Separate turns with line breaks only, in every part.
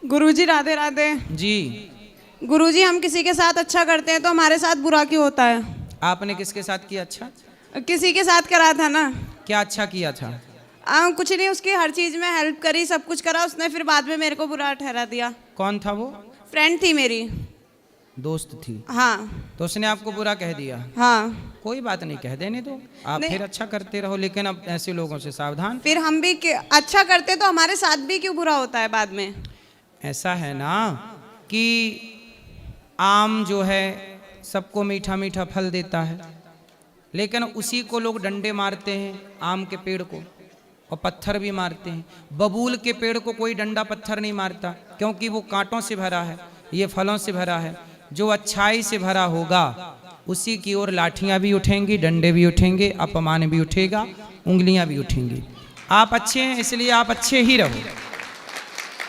गुरुजी राधे राधे
जी।
गुरुजी, हम किसी के साथ अच्छा करते हैं तो हमारे साथ बुरा क्यों होता है?
आपने किसके साथ किया अच्छा?
किसी के साथ करा था ना।
क्या अच्छा किया था?
कुछ नहीं, उसकी हर चीज में हेल्प करी, सब कुछ करा उसने, फिर बाद में मेरे को बुरा ठहरा दिया।
कौन था वो?
फ्रेंड थी मेरी।
दोस्त थी?
हाँ।
तो उसने आपको बुरा कह दिया?
हाँ।
कोई बात नहीं, कह देने दो, आप फिर अच्छा करते रहो, लेकिन अब ऐसे लोगों से सावधान।
फिर हम भी अच्छा करते तो हमारे साथ भी क्यों बुरा होता है बाद में?
ऐसा है ना कि आम जो है सबको मीठा मीठा फल देता है, लेकिन उसी को लोग डंडे मारते हैं, आम के पेड़ को, और पत्थर भी मारते हैं। बबूल के पेड़ को कोई डंडा पत्थर नहीं मारता, क्योंकि वो कांटों से भरा है, ये फलों से भरा है। जो अच्छाई से भरा होगा उसी की ओर लाठियां भी उठेंगी, डंडे भी उठेंगे, अपमान भी उठेगा, उंगलियां भी उठेंगी। आप अच्छे हैं इसलिए आप अच्छे ही रहो।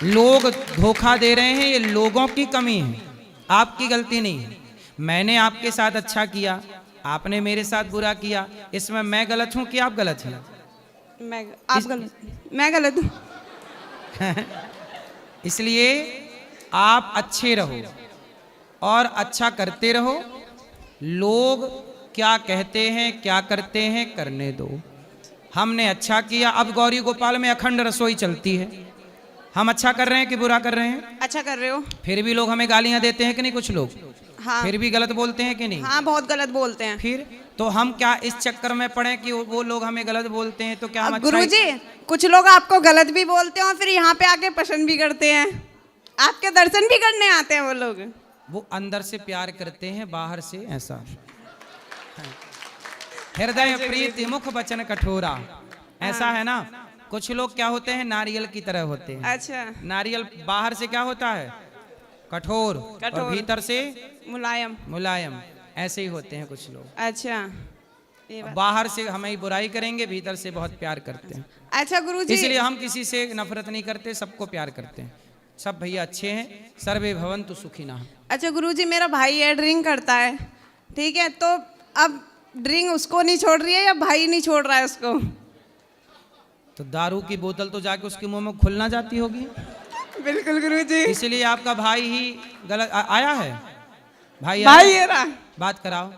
लोग धोखा दे रहे हैं, ये लोगों की कमी है, आपकी गलती नहीं है। मैंने आपके साथ अच्छा किया, आपने मेरे साथ बुरा किया, इसमें मैं गलत हूं कि आप गलत हैं?
मैं गलत हूं।
इसलिए आप अच्छे रहो और अच्छा करते रहो। लोग क्या कहते हैं क्या करते हैं करने दो। हमने अच्छा किया, अब गौरी गोपाल में अखंड रसोई चलती है। हम अच्छा कर रहे हैं कि बुरा कर रहे हैं?
अच्छा कर रहे हो।
फिर भी लोग हमें गालियां देते हैं कि नहीं? कुछ लोग
हाँ।
फिर भी गलत बोलते हैं कि नहीं?
हाँ, बहुत गलत बोलते हैं।
फिर तो हम क्या इस चक्कर में पड़े कि वो लोग हमें गलत बोलते हैं तो क्या हम अच्छा?
गुरुजी, कुछ लोग आपको गलत भी बोलते हैं और फिर यहाँ पे आके पसंद भी करते हैं, आपके दर्शन भी करने आते हैं वो लोग।
वो अंदर से प्यार करते हैं, बाहर से ऐसा। हृदय प्रीति मुख वचन कठोरा, ऐसा है ना। कुछ लोग क्या होते हैं, नारियल की तरह होते हैं।
अच्छा।
नारियल बाहर से क्या होता है, कठोर, और भीतर से
मुलायम।
मुलायम, ऐसे ही होते हैं कुछ लोग।
अच्छा।
बाहर से हमें बुराई करेंगे, भीतर से बहुत प्यार करते हैं।
अच्छा गुरुजी,
इसलिए हम किसी से नफरत नहीं करते, सबको प्यार करते हैं। सब भैया अच्छे हैं, सर्वे भवन्तु सुखिनः।
अच्छा गुरुजी, मेरा भाई है, ड्रिंक करता है, ठीक है, तो अब ड्रिंक उसको नहीं छोड़ रही है या भाई नहीं छोड़ रहा है उसको?
तो दारू की बोतल तो जाके उसके मुंह में खुलना जाती होगी।
बिल्कुल गुरुजी।
इसलिए आपका भाई ही गलत आया है। भाई
है ना?
बात कराओ।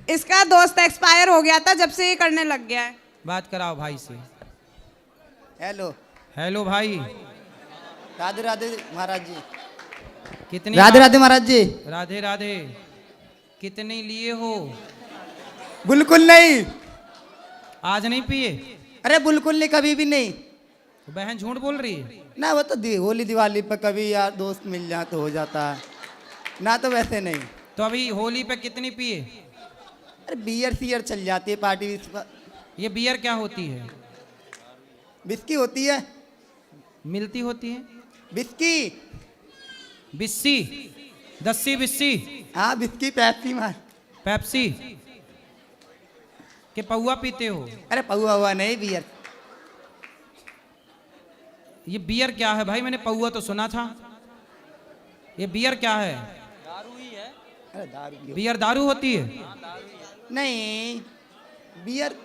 इसका दोस्त एक्सपायर हो गया था, जब से ये करने लग गया है।
बात कराओ भाई से।
हेलो।
हेलो भाई।
राधे राधे महाराज जी।
कितनी?
राधे राधे महाराज जी।
राधे राधे। कितनी लिए हो?
बिल्कुल नहीं।
आज नहीं पिए?
अरे बिल्कुल नहीं, कभी भी नहीं।
तो बहन झूठ बोल रही है
ना, वो तो होली दिवाली पर कभी यार दोस्त मिल जाए तो हो जाता है ना, तो वैसे नहीं।
तो अभी होली पे कितनी पिए?
अरे बियर सीयर चल जाती है पार्टी।
ये बियर क्या होती है?
बिस्की होती है।
मिलती होती है?
बिस्की।
बिस्सी, दस्सी बिस्सी।
हाँ, बिस्की पेप्सी मार।
पेप्सी के पौआ पीते हो?
अरे पौआ हुआ नहीं, बियर।
ये बियर क्या है भाई? मैंने पौआ तो सुना था, ये बियर क्या है?
दारू ही है। अरे दारू।
बियर दारू होती है?
नहीं, बियर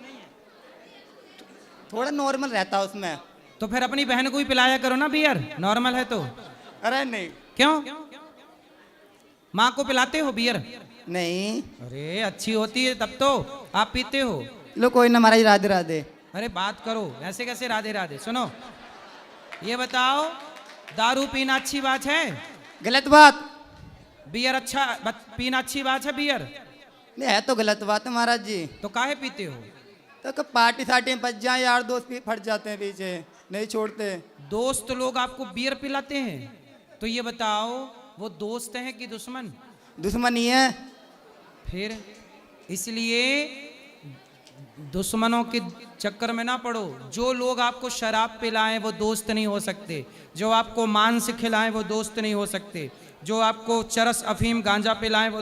थोड़ा नॉर्मल रहता है उसमें।
तो फिर अपनी बहन को भी पिलाया करो ना बियर, नॉर्मल है तो।
अरे नहीं।
क्यों? माँ को पिलाते हो बियर?
नहीं।
अरे अच्छी होती है तब तो आप पीते हो।
लो कोई ना महाराज, राधे राधे।
अरे बात करो, ऐसे कैसे राधे राधे? सुनो, ये बताओ, दारू पीना अच्छी बात है?
गलत बात।
बियर अच्छा पीना अच्छी बात है? बियर
नहीं है तो गलत बात है महाराज जी।
तो काहे पीते हो?
तो कब पार्टी सार्टी में बच जाए, यार दोस्त भी फट जाते हैं पीछे, नहीं छोड़ते।
दोस्त लोग आपको बियर पिलाते हैं, तो ये बताओ वो दोस्त हैं कि दुश्मन?
दुश्मन ही है।
फिर इसलिए दुश्मनों के चक्कर में ना पड़ो। जो लोग आपको शराब पिलाएं वो दोस्त नहीं हो सकते, जो आपको मांस खिलाएं वो दोस्त नहीं हो सकते, जो आपको चरस अफीम गांजा पिलाएं वो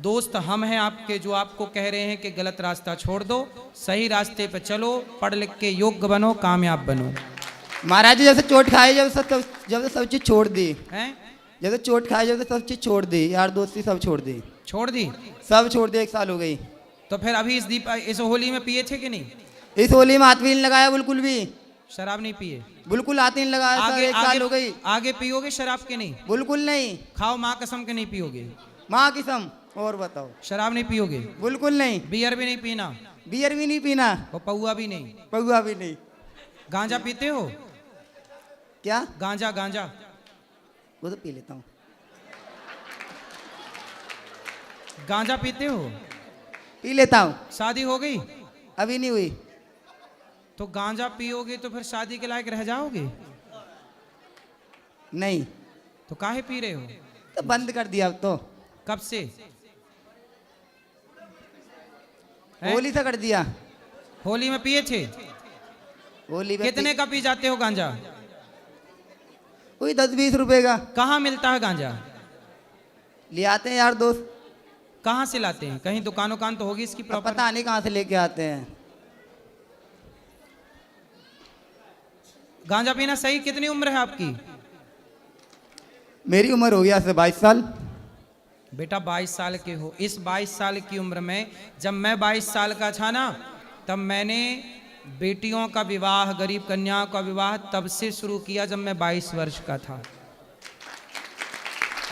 दोस्त हम हैं आपके, जो आपको कह रहे हैं कि गलत रास्ता छोड़ दो, सही रास्ते पे चलो, पढ़ लिख के योग्य बनो, कामयाब बनो।
महाराज जी जब से चोट खाई, जब से सब चीज छोड़ दी
हैं?
जब से चोट खाई, जब से सब चीज छोड़ दी, यार दोस्ती सब छोड़ दी।
छोड़ दी?
सब छोड़ दी, 1 साल हो गई।
तो फिर अभी इस होली में पिए थे कि नहीं?
इस होली में हाथ भी नहीं लगाया बिल्कुल भी।
शराब नहीं पिए?
बिल्कुल हाथ नहीं लगाया सर, एक साल हो गई।
आगे पियोगे शराब के नहीं?
बिल्कुल नहीं।
खाओ माँ कसम के नहीं पियोगे?
माँ कसम। और बताओ?
शराब नहीं पियोगे?
बिल्कुल नहीं।
बियर भी नहीं पीना?
बियर भी नहीं पीना।
और पौआ भी नहीं?
पौआ भी नहीं।
गांजा पीते हो?
क्या?
गांजा गांजा
वो तो पी लेता हूँ।
गांजा पीते हो?
पी लेता हूँ।
शादी हो गई?
अभी नहीं हुई।
तो गांजा पियोगे तो फिर शादी के लायक रह जाओगे?
नहीं।
तो काहे पी रहे हो?
तो बंद कर दिया अब तो।
कब से? हैं?
होली से कर दिया।
होली में पिए थे?
होली में
कितने का पी जाते हो गांजा?
वही 10-20 रुपए का।
कहाँ मिलता है गांजा?
ले आते हैं यार दोस्त।
कहाँ से लाते हैं? कहीं दुकान उकान तो होगी इसकी
अब
प्रॉपर?
पता नहीं कहाँ से लेके आते हैं।
गांजा पीना सही? कितनी उम्र है आपकी?
मेरी उम्र हो गया 22 साल।
बेटा 22 साल के हो। इस 22 साल की उम्र में जब मैं 22 साल का था ना, तब मैंने बेटियों का विवाह, गरीब कन्याओं का विवाह तब से शुरू किया जब मैं 22 वर्ष का था।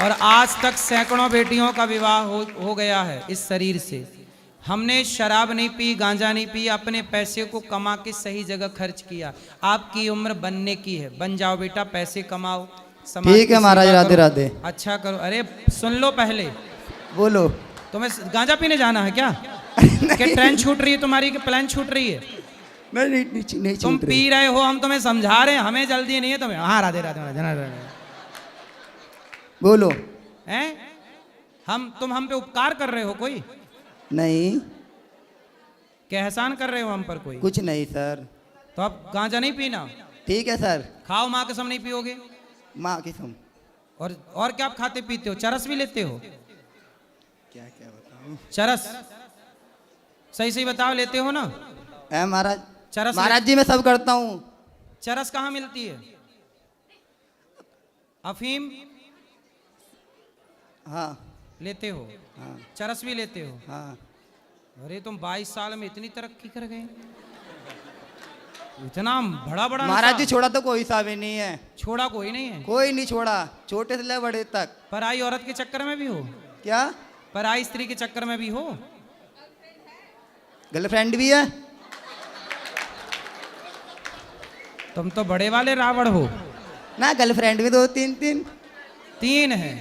और आज तक सैकड़ों बेटियों का विवाह हो गया है इस शरीर से। हमने शराब नहीं पी, गांजा नहीं पी, अपने पैसे को कमा के सही जगह खर्च किया। आपकी उम्र बनने की है, बन जाओ बेटा, पैसे कमाओ, समाज
ठीक है
की
महाराज,
सेवा
राधे
करो,
राधे।
अच्छा करो। अरे सुन लो पहले।
बोलो।
तुम्हें गांजा पीने जाना है क्या? कि ट्रेन छूट रही है तुम्हारी, कि प्लान छूट रही है?
नहीं
तुम पी रहे हो, हम तुम्हें समझा रहे हैं, हमें जल्दी नहीं है तुम्हें। हाँ राधे राधे राधे।
बोलो।
हैं? तुम हम पे उपकार कर रहे हो कोई?
नहीं।
क्या एहसान कर रहे हो हम पर कोई?
कुछ नहीं सर।
तो अब गांजा नहीं पीना?
ठीक है सर।
खाओ माँ कसम नहीं पियोगे?
माँ कसम।
और क्या आप खाते पीते हो? चरस भी लेते हो?
क्या क्या बताऊं?
चरस सही सही बताओ, लेते हो ना?
महाराज,
चरस
महाराज जी मैं सब करता हूँ।
चरस कहाँ मिलती है? अफीम
हाँ
लेते हो?
हाँ
चरस भी लेते हो?
हाँ।
अरे तुम 22 साल में इतनी तरक्की कर गए, इतना बड़ा बड़ा
महाराज
नशा।
जी छोड़ा तो कोई सा भी नहीं है।
छोड़ा कोई नहीं है?
कोई नहीं छोड़ा, छोटे से ले बड़े तक।
पराई औरत के चक्कर में भी हो?
क्या?
पराई स्त्री के चक्कर में भी हो?
गर्लफ्रेंड भी है।
तुम तो बड़े वाले रावण हो।
ना गर्लफ्रेंड भी 2-3
तीन है?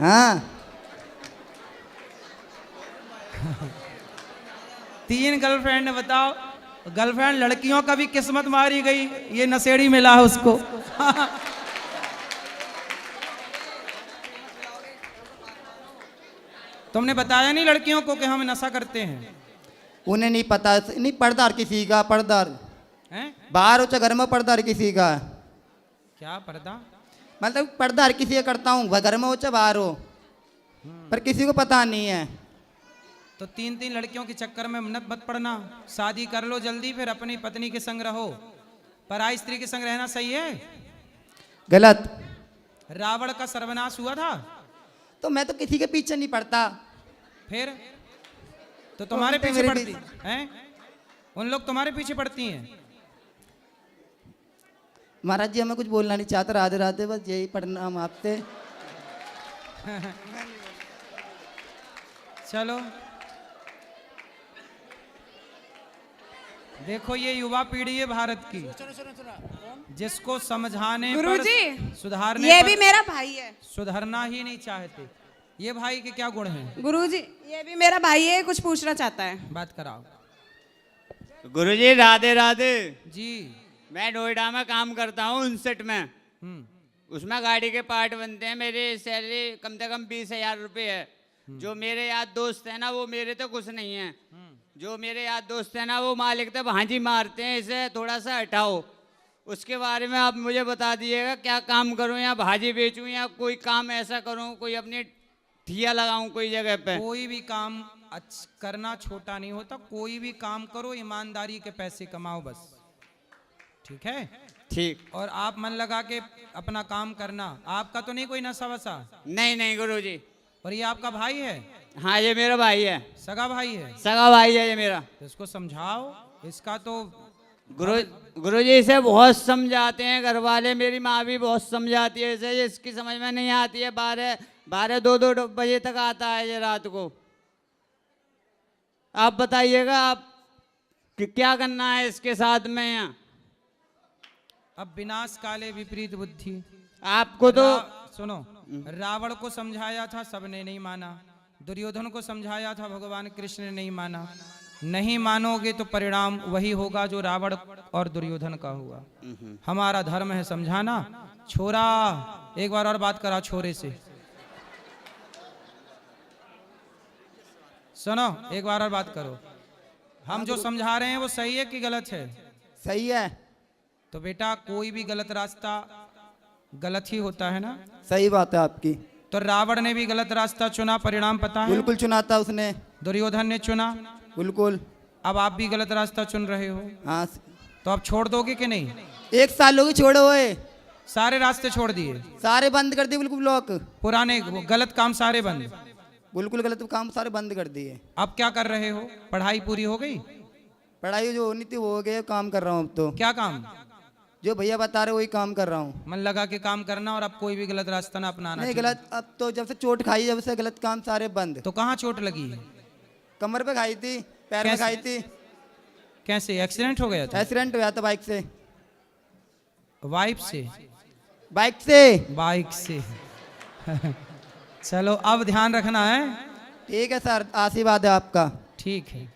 हाँ।
3 गर्लफ्रेंड? बताओ, गर्लफ्रेंड लड़कियों का भी किस्मत मारी गई, ये नशेड़ी मिला है उसको। तुमने बताया नहीं लड़कियों को कि हम नशा करते हैं?
उन्हें नहीं पता, नहीं पर्दार किसी का, पर्दार
हैं?
बाहर हो चाहे घर में, पर्दार किसी का।
क्या पर्दा?
मतलब पर्दार किसी का करता हूँ, घर में हो चाहे बाहर हो, पर किसी को पता नहीं है।
तो 3 लड़कियों के चक्कर में मत पड़ना, शादी कर लो जल्दी, फिर अपनी पत्नी के संग रहो। पराई स्त्री के संग रहना सही है?
गलत।
रावण का सर्वनाश हुआ था।
तो मैं तो किसी के पीछे नहीं पड़ता।
फिर तो तुम्हारे
तो
पीछे
मेरे
पड़ती हैं? उन लोग तुम्हारे पीछे पड़ती हैं?
महाराज जी हमें कुछ बोलना नहीं चाहता, राधे राधे, बस यही प्रणाम आपसे।
चलो देखो, ये युवा पीढ़ी है भारत की, जिसको समझाने पर,
गुरुजी,
सुधारने
ये
पर
भी मेरा भाई है।
सुधरना ही नहीं चाहते। ये भाई के क्या गुण हैं?
गुरुजी, ये भी मेरा भाई है, कुछ पूछना चाहता है।
बात कराओ।
गुरुजी राधे राधे।
जी।
मैं नोएडा में काम करता हूँ, 59 में। उसमें गाड़ी के पार्ट बनते हैं। मेरी सैलरी कम से कम 20,000 रुपये है। जो मेरे यार दोस्त हैं ना, वो मेरे तो कुछ नहीं है। जो मेरे यार दोस्त हैं ना, वो मालिक तो भांजी मारते हैं, इसे थोड़ा सा हटाओ। उसके बारे में आप मुझे बता दीजिएगा, क्या काम करूं, या भाजी बेचूं, या कोई काम ऐसा करूं, कोई अपनी ठिया लगाऊं कोई जगह पे।
कोई भी काम करना छोटा नहीं होता, कोई भी काम करो, ईमानदारी के पैसे कमाओ बस, ठीक है?
ठीक।
और आप मन लगा के अपना काम करना। आपका तो नहीं कोई नशा वशा?
नहीं नहीं गुरुजी।
और ये आपका भाई है?
हाँ ये मेरा भाई है,
सगा भाई है?
सगा भाई है ये मेरा।
तो इसको समझाओ, इसका तो
गुरु जी से बहुत समझाते हैं घर वाले, मेरी माँ भी बहुत समझाती है इसे, ये इसकी समझ में नहीं आती है। 12-2 बजे तक आता है ये रात को। आप बताइएगा आप कि क्या करना है इसके साथ में यहाँ।
अब विनाश काले विपरीत बुद्धि।
आपको तो
सुनो, रावण को समझाया था, सबने नहीं माना। दुर्योधन को समझाया था, भगवान कृष्ण ने नहीं माना। नहीं मानोगे तो परिणाम वही होगा जो रावण और दुर्योधन का हुआ। हमारा धर्म है समझाना। छोरा, एक बार और बात करा छोरे से। सुनो, एक बार और बात करो। हम जो समझा रहे हैं वो सही है कि गलत है?
सही है।
तो बेटा कोई भी गलत रास्ता गलत ही होता है ना।
सही बात है आपकी।
तो रावण ने भी गलत रास्ता चुना, परिणाम पता है?
बिल्कुल चुना था उसने।
दुर्योधन ने चुना।
बिल्कुल।
अब आप भी गलत रास्ता चुन रहे हो,
हाँ।
तो आप छोड़ दोगे कि नहीं?
1 साल हो गए छोड़े हुए।
सारे रास्ते छोड़ दिए,
सारे बंद कर दिए, बिल्कुल ब्लॉक।
पुराने गलत काम सारे बंद।
बिल्कुल गलत काम सारे बंद कर दिए।
अब क्या कर रहे हो? पढ़ाई पूरी हो गई?
पढ़ाई जो होनी थी वो हो गई, काम कर रहा हूँ अब तो।
क्या काम?
जो भैया बता रहे वही काम कर रहा हूँ।
मन लगा के काम करना, और अब कोई भी गलत रास्ता ना अपनाना।
नहीं गलत, अब तो जब से चोट खाई जब से गलत काम सारे बंद।
तो कहाँ चोट लगी?
कमर पे खाई थी, पैर में
कैसे?
खाई थी।
कैसे? एक्सीडेंट हो गया था?
एक्सीडेंट हुआ था बाइक से।
वाइफ से?
बाइक से।
बाइक से। चलो अब ध्यान रखना है।
ठीक है सर, आशीर्वाद है आपका।
ठीक है।